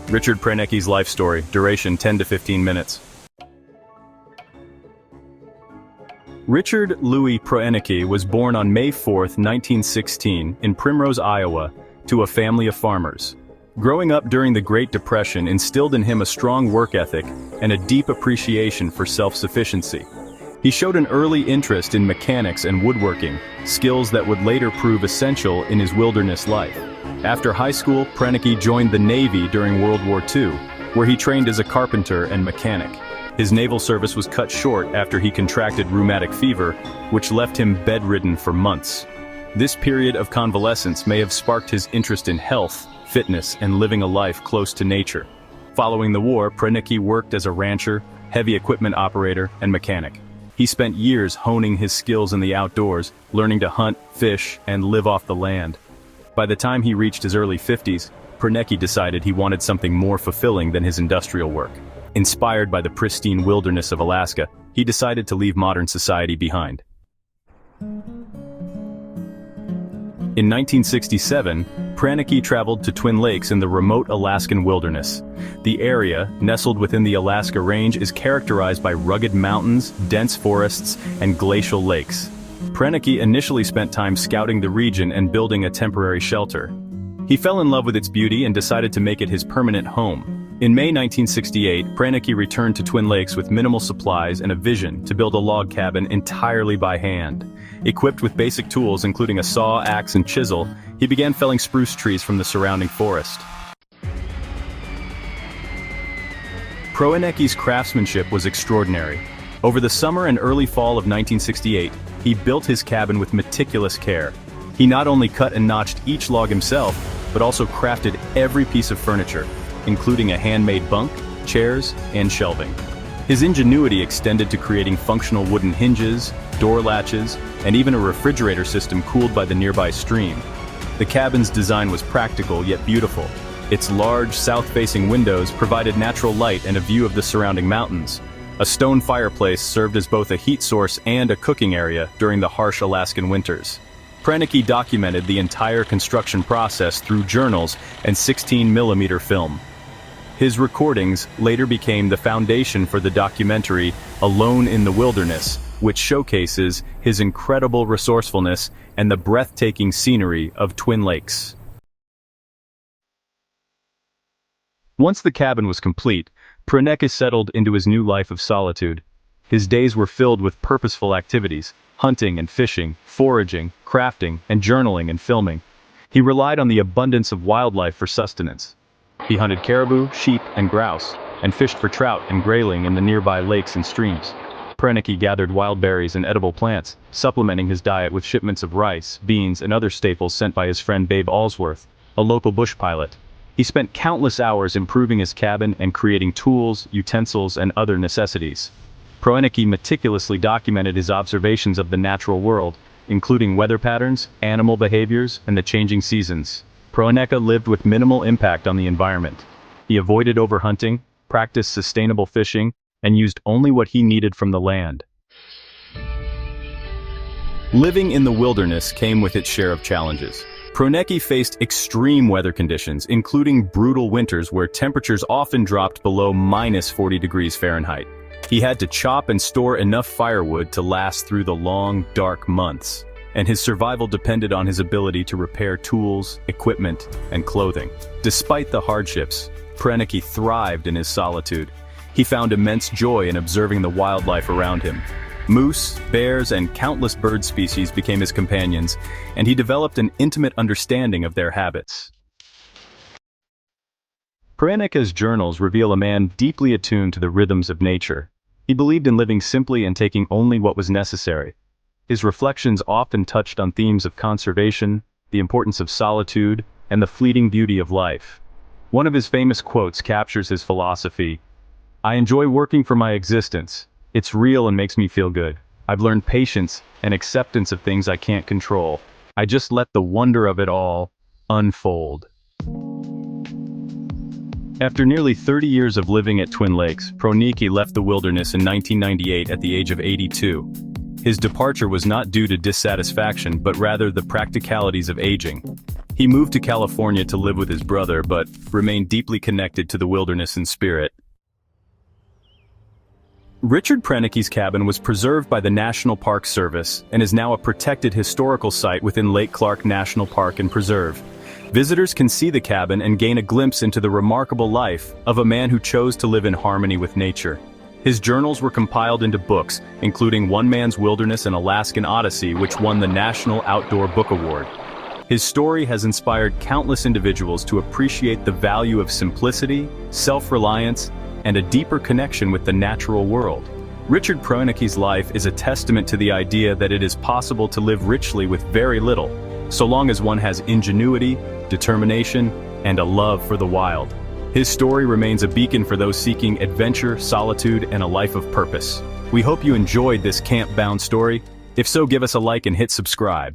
Richard Proenneke's life story, duration 10 to 15 minutes. Richard Louis Proenneke was born on May 4, 1916, in Primrose, Iowa, to a family of farmers. Growing up during the Great Depression instilled in him a strong work ethic and a deep appreciation for self-sufficiency. He showed an early interest in mechanics and woodworking, skills that would later prove essential in his wilderness life. After high school, Proenneke joined the Navy during World War II, where he trained as a carpenter and mechanic. His naval service was cut short after he contracted rheumatic fever, which left him bedridden for months. This period of convalescence may have sparked his interest in health, fitness, and living a life close to nature. Following the war, Proenneke worked as a rancher, heavy equipment operator, and mechanic. He spent years honing his skills in the outdoors, learning to hunt, fish, and live off the land. By the time he reached his early 50s, Proenneke decided he wanted something more fulfilling than his industrial work. Inspired by the pristine wilderness of Alaska, he decided to leave modern society behind. In 1967, Proenneke traveled to Twin Lakes in the remote Alaskan wilderness. The area, nestled within the Alaska Range, is characterized by rugged mountains, dense forests, and glacial lakes. Proenneke initially spent time scouting the region and building a temporary shelter. He fell in love with its beauty and decided to make it his permanent home. In May 1968, Proenneke returned to Twin Lakes with minimal supplies and a vision to build a log cabin entirely by hand. Equipped with basic tools including a saw, axe, and chisel, he began felling spruce trees from the surrounding forest. Proenneke's craftsmanship was extraordinary. Over the summer and early fall of 1968, he built his cabin with meticulous care. He not only cut and notched each log himself, but also crafted every piece of furniture, including a handmade bunk, chairs, and shelving. His ingenuity extended to creating functional wooden hinges, door latches, and even a refrigerator system cooled by the nearby stream. The cabin's design was practical yet beautiful. Its large, south-facing windows provided natural light and a view of the surrounding mountains. A stone fireplace served as both a heat source and a cooking area during the harsh Alaskan winters. Proenneke documented the entire construction process through journals and 16mm film. His recordings later became the foundation for the documentary Alone in the Wilderness, which showcases his incredible resourcefulness and the breathtaking scenery of Twin Lakes. Once the cabin was complete, Proenneke settled into his new life of solitude. His days were filled with purposeful activities, hunting and fishing, foraging, crafting, and journaling and filming. He relied on the abundance of wildlife for sustenance. He hunted caribou, sheep, and grouse, and fished for trout and grayling in the nearby lakes and streams. Proenneke gathered wild berries and edible plants, supplementing his diet with shipments of rice, beans, and other staples sent by his friend Babe Allsworth, a local bush pilot. He spent countless hours improving his cabin and creating tools, utensils, and other necessities. Proenneke meticulously documented his observations of the natural world, including weather patterns, animal behaviors, and the changing seasons. Proenneke lived with minimal impact on the environment. He avoided overhunting, practiced sustainable fishing, and used only what he needed from the land. Living in the wilderness came with its share of challenges. Proenneke faced extreme weather conditions, including brutal winters where temperatures often dropped below -40 degrees Fahrenheit. He had to chop and store enough firewood to last through the long, dark months, and his survival depended on his ability to repair tools, equipment, and clothing. Despite the hardships, Proenneke thrived in his solitude. He found immense joy in observing the wildlife around him. Moose, bears, and countless bird species became his companions, and he developed an intimate understanding of their habits. Proenneke's journals reveal a man deeply attuned to the rhythms of nature. He believed in living simply and taking only what was necessary. His reflections often touched on themes of conservation, the importance of solitude, and the fleeting beauty of life. One of his famous quotes captures his philosophy: "I enjoy working for my existence. It's real and makes me feel good. I've learned patience and acceptance of things I can't control. I just let the wonder of it all unfold." After nearly 30 years of living at Twin Lakes, Proenneke left the wilderness in 1998 at the age of 82. His departure was not due to dissatisfaction, but rather the practicalities of aging. He moved to California to live with his brother, but remained deeply connected to the wilderness in spirit. Richard Proenneke's cabin was preserved by the National Park Service and is now a protected historical site within Lake Clark National Park and Preserve. Visitors can see the cabin and gain a glimpse into the remarkable life of a man who chose to live in harmony with nature. His journals were compiled into books, including One Man's Wilderness and Alaskan Odyssey, which won the National Outdoor Book Award. His story has inspired countless individuals to appreciate the value of simplicity, self-reliance, and a deeper connection with the natural world. Richard Proenneke's life is a testament to the idea that it is possible to live richly with very little, so long as one has ingenuity, determination, and a love for the wild. His story remains a beacon for those seeking adventure, solitude, and a life of purpose. We hope you enjoyed this camp-bound story. If so, give us a like and hit subscribe.